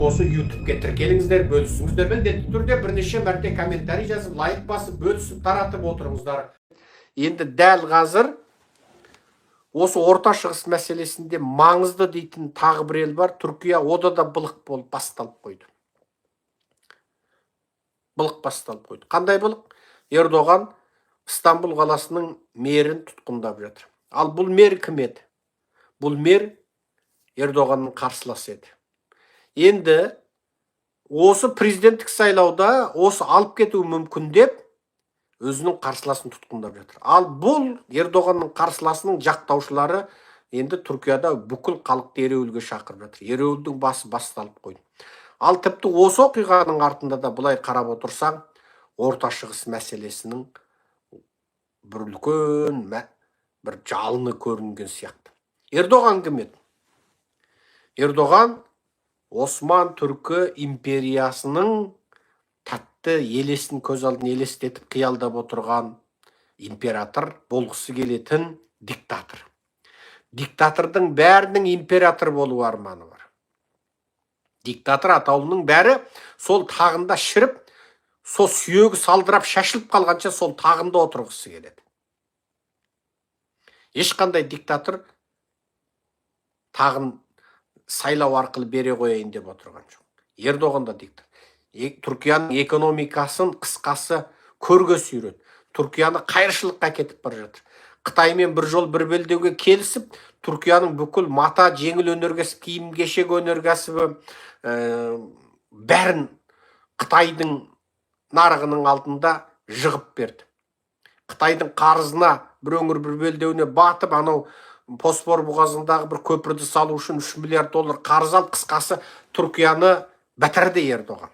осы YouTube-ке тіркеліңіздер, бөлісіңіздер, міндетті түрде бірнеше мәрте комментарий жазып, лайк басып, бөлісіп, таратып отырыңыздар. Енді дәл қазір осы Орта Шығыс мәселесінде маңызды дейтін тағы бір ел бар. Түркия ода да былық болып басталып қойды. Былық басталып қойды. Қандай былық? Ердоған Стамбул қаласының мерін тұтқындап жатыр. Ал бұл мер кім еді? Бұл мер Ердоғанның қарсыласы еді. Енді осы президенттік сайлауда осы алып кетуі мүмкін деп өзінің қарсыласын тұтқындап жатыр. Ал бұл Ердоғанның қарсыласының жақтаушылары енді Түркияда бүкіл халықты ереуілге шақырып жатыр. Ереуілдің басы басталып қойды. Ал тіпті осы оқиғаның артында да былай қарап отырсаң, Орта Шығыс мәселесінің бір үлкен бір жалыны көрінген сияқты. Ердоған кім еді? Ердоған Осман Түркі империясының тәтті елесін көз алдын елестетіп қиялдап отырған император, болғысы келетін диктатор. Диктатордың бәрінің император болу арманы бар. Диктатор атаулының бәрі сол тағында шіріп, сол сүйегі салдырап шашылып қалғанша сол тағында отырғысы келеді. Ешқандай диктатор тағын сайлау арқылы бере қояйын деп отырған жоқ. Ердоған да диктатор. Түркияның экономикасын қысқасы көрге сүйреді. Түркияны қайыршылыққа кетіп бара жатыр. Қытаймен бір жол бір белдеуге келісіп, Түркияның бүкіл мата, жеңіл өнеркәсіп, киім кешек өнеркәсібі бәрін Қытайдың нарығының алдында жығып берді. Қытайдың қарызына бір өңір бір белдеуіне батып, анау Босфор бұғазындағы бір көпірді салу үшін 3 миллиард доллар қарыз алып, қысқасы Түркияны бітірді Ердоған.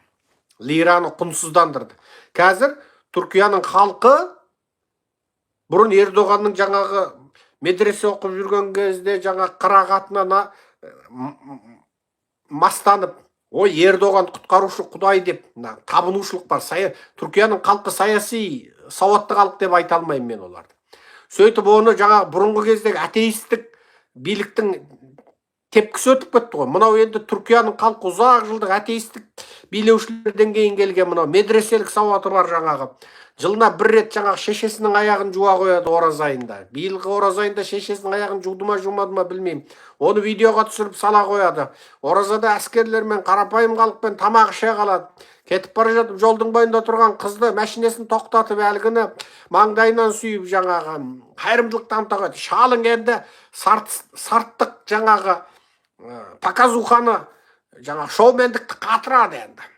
Лираны құнсыздандырды. Қазір Түркияның халқы бұрын Ердоғанның жаңағы медресе оқып жүрген кезде жаңағы қырағатына мастанып, ой, Ердоған құтқарушы құдай деп табынушылық бар. Түркияның халқы саяси сауатты халық деп айта алмаймын мен оларды. Сөйтіп оны жаңағы бұрынғы кездегі атеистік биліктің тепкісі өтіп кетті ғой. Мынау енді Түркияның халқы ұзақ жылдық атеистік билеушілерден кейін келген мынау медреселік сауаты бар жаңағы. Жылына бір рет жаңағы шешесінің аяғын жуа қояды ораза айында. Биылғы ораза айында шешесінің аяғын жуды ма, жумады ма білмеймін. Оны видеоға түсіріп сала қояды. Оразада әскерлермен, қарапайым халықпен тамақ іше қалады. Кетіп бара жатып жолдың бойында тұрған қызды мәшинесін тоқтатып әлгіні маңдайынан сүйіп жаңағы қайырымдылық танытады. Шалың енді сарттық жаңағы показуханы жаңағы шоумендікті қатырады енді.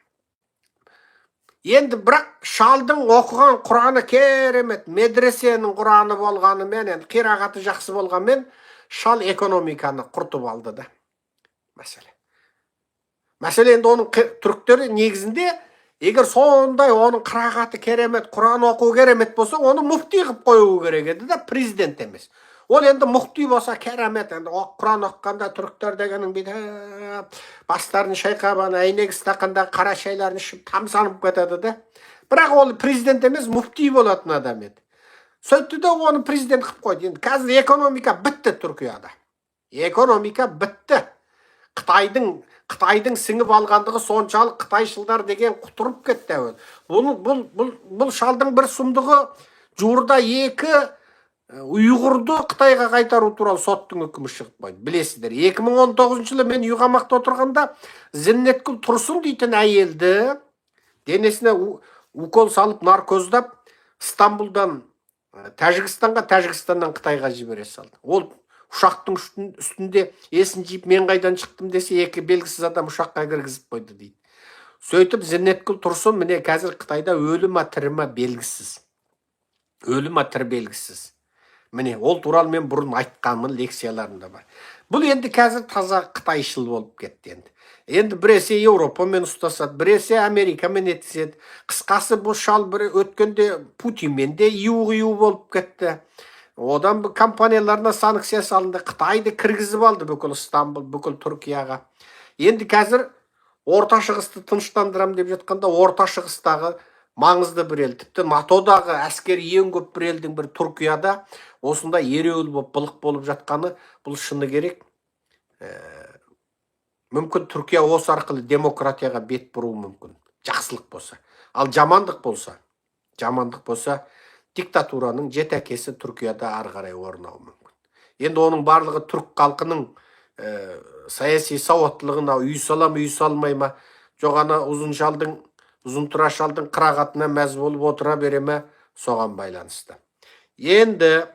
Енді бірақ шалдың оқыған Құраны керемет, медресенің Құраны болғанымен, енді қирағаты жақсы болғанмен, шал экономиканы құртып алды да. Мәселе енді оның түріктері негізінде, егер сондай оның қырағаты керемет, Құран оқу керемет болса, оны муфти қып қою керек еді да, президент емес. Ол енді муфти болса керемет, енді Құран оққанда түріктер дегенің бүйтіп бастарын шайқап, әйнек стақанда қара шайларын ішіп тамсанып кетеді де. Бірақ ол президент емес, муфти болатын адам еді. Сөйтті де оны президент қып қойды. Енді қазір экономика бітті Түркияда. Экономика бітті. Қытайдың сіңіп алғандығы соншалық қытайшылдар деген құтырып кетті. Бұл шалдың бір сұмдығы жуырда 2 ұйғырды Қытайға қайтару туралы соттың үкімі шығып қойды. Білесіздер, 2019 жылы мен үйқамақта отырғанда Зиннеткүл Тұрсын дейтін әйелді денесіне укол салып наркоздап Стамбулдан Тәжікстанға, Тәжікстаннан Қытайға жібере салды. Ол ұшақтың үстінде есін жиып мен қайдан шықтым десе, 2 белгісіз адам ұшаққа кіргізіп қойды дейді. Сөйтіп Зиннеткүл Тұрсын міне қазір Қытайда өлі ма тірі ма белгісіз. Өлі ма тірі белгісіз. Міне ол туралы мен бұрын айтқанмын, лекцияларымда бар. Бұл енді қазір таза Қытайшыл болып кетті енді. Енді біресе Еуропамен ұстасады, біресе Америкамен етіседі. Қысқасы бұл шал бір өткенде Путинмен де ию болып кетті. Одан бұл компанияларына санкция салынды. Қытайды кіргізіп алды бүкіл Стамбул, бүкіл Түркияға. Енді қазір Орта Шығысты тыныштандырам деп жатқанда, Орта Шығыстағы маңызды бір ел, тіпті НАТО-дағы әскери ең көп бір елдің бір Түркияда осында ереуіл болып, былық болып жатқаны, бұл шыны керек Мүмкін Түркия осы арқылы демократияға бет бұруы мүмкін. Жақсылық болса. Ал жамандық болса, диктатураның жетекесі Түркияда ары қарай орнауы мүмкін. Енді оның барлығы түрк халқының саяси сауаттылығына үй салмай ма, жоқ ана ұзын тұра шалдың қырағатына мәз болып отыра бере ме, соған байланысты. Енді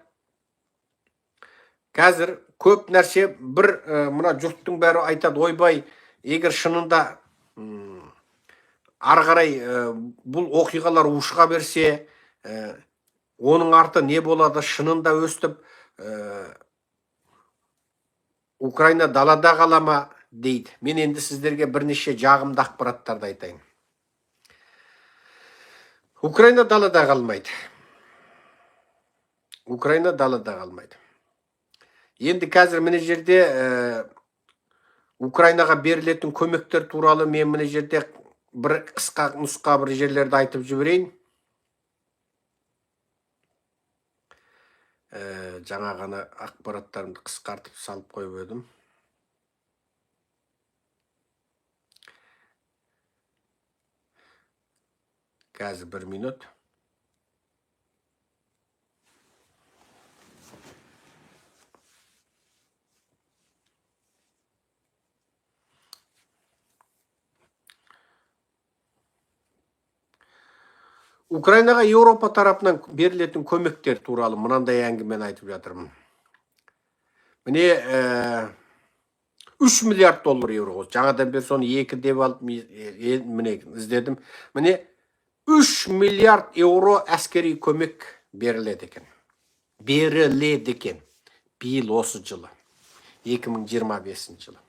қазір көп нәрсе бір мына жұрттың бәрі айтады, ойбай, егер шынында ары қарай бұл оқиғалар ушыға берсе, оның арты не болады, шынында өстіп Украина далада қалама дейді. Мен енді сіздерге бірнеше жағымды ақпараттарды айтайын. Украина далада қалмайды. Енді қазір міне жерде Украинаға берілетін көмектер туралы мен міне жерде бір қысқа нұсқа бір жерлерді айтып жіберейін. Жаңа ғана ақпараттарымды қысқартып салып қойып едім. Қазір 1 минут. Украинаға Еуропа тарапынан берілетін көмектер туралы мынандай әңгімені айтып жатырмын. Міне 3 миллиард доллар евро. Жаңадан бері соны 2 деп алып міне іздедім. Міне 3 миллиард евро әскери көмек беріледі екен. Биыл осы жылы. 2025 жылы.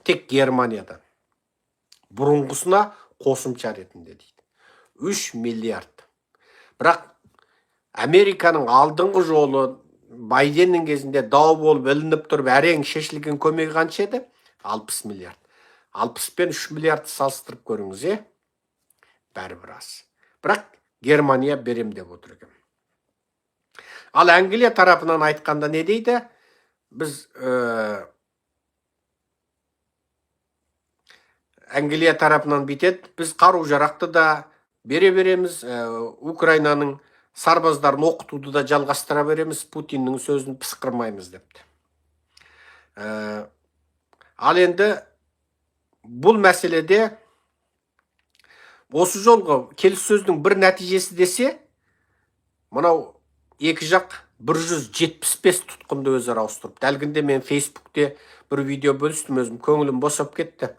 Тек Германиядан. Бұрынғысына қосымша ретінде дейді. 3 миллиард. Бірақ Американың алдыңғы жолы Байденнің кезінде дау болып ілініп тұрып әрең шешілген көмегі қанша еді? 60 миллиард. 60 пен 3 миллиардты салыстырып көріңіз, бәрібір аз. Бірақ Германия берем деп отыр екен. Ал Англия тарапынан айтқанда не дейді? Біз Англия тарапынан битеді, біз қару жарақты да бере береміз, Украинаның сарбаздарын оқытуды да жалғастыра береміз, Путиннің сөзін пысқырмаймыз депті. Ал енді бұл мәселеде осы жолғы келіссөздің бір нәтижесі десе, мынау екі жақ 175 тұтқынды өзара ауыстырып. Әлгінде мен Фейсбукте бір видео бөлістім, өзім көңілім босап кетті.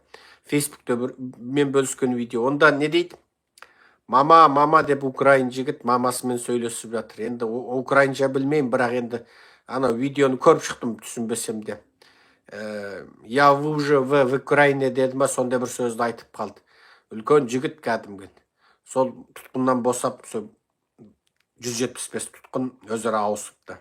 Фейсбукте мен бөліскен видео. Онда не дейді? Мама деп украин жігіт мамасымен сөйлесіп жатыр. Енді украинша білмеймін, бірақ енді ана видеоны көріп шықтым, түсінбесем де. Я уже в Украине деді ма, сонда бір сөзді айтып қалды. Үлкен жігіт кәдімгі. Сол тұтқыннан босап, 175 тұтқын өзара ауысыпты.